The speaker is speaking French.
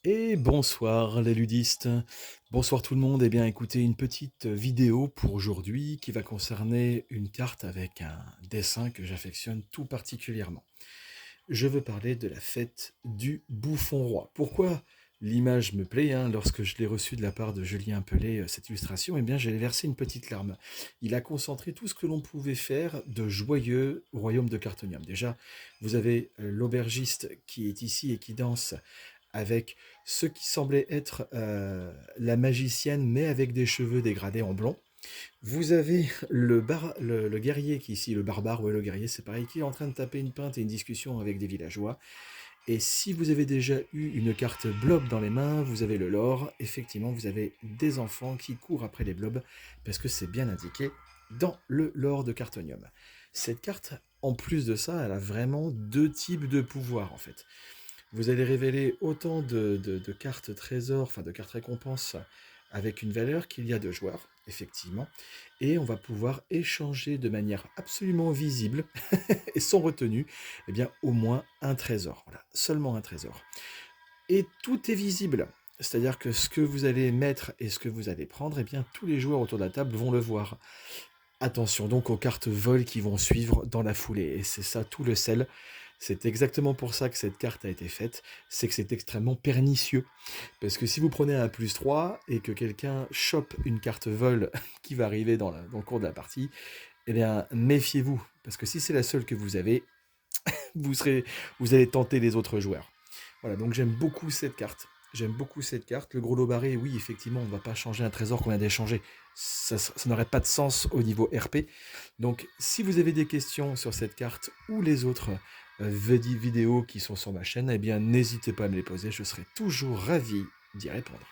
Et bonsoir les ludistes. Bonsoir tout le monde. Eh bien écoutez, une petite vidéo pour aujourd'hui qui va concerner une carte avec un dessin que j'affectionne tout particulièrement. Je veux parler de la fête du Bouffon Roi. Pourquoi l'image me plaît, hein, lorsque je l'ai reçue de la part de Julien Pelé, cette illustration, eh bien j'ai versé une petite larme. Il a concentré tout ce que l'on pouvait faire de joyeux au royaume de Cartonium. Déjà, vous avez l'aubergiste qui est ici et qui danse avec ce qui semblait être la magicienne, mais avec des cheveux dégradés en blond. Vous avez le guerrier qui est ici, le barbare, ouais, le guerrier, c'est pareil, qui est en train de taper une pinte et une discussion avec des villageois. Et si vous avez déjà eu une carte blob dans les mains, vous avez le lore. Effectivement, vous avez des enfants qui courent après les blobs, parce que c'est bien indiqué dans le lore de Cartonium. Cette carte, en plus de ça, elle a vraiment deux types de pouvoirs, en fait. Vous allez révéler autant de cartes trésors, enfin de cartes récompenses avec une valeur qu'il y a de joueurs, effectivement. Et on va pouvoir échanger de manière absolument visible et sans retenue, eh bien, au moins un trésor. Voilà, seulement un trésor. Et tout est visible. C'est-à-dire que ce que vous allez mettre et ce que vous allez prendre, eh bien, tous les joueurs autour de la table vont le voir. Attention donc aux cartes vol qui vont suivre dans la foulée. Et c'est ça tout le sel. C'est exactement pour ça que cette carte a été faite. C'est que c'est extrêmement pernicieux. Parce que si vous prenez un +3 et que quelqu'un chope une carte vol qui va arriver dans le cours de la partie, eh bien méfiez-vous. Parce que si c'est la seule que vous avez, vous, serez, vous allez tenter les autres joueurs. Voilà, donc j'aime beaucoup cette carte. J'aime beaucoup cette carte. Le gros lot barré, oui, effectivement, on ne va pas changer un trésor qu'on vient d'échanger. Ça n'aurait pas de sens au niveau RP. Donc, si vous avez des questions sur cette carte ou les autres vidéos qui sont sur ma chaîne, eh bien, n'hésitez pas à me les poser. Je serai toujours ravi d'y répondre.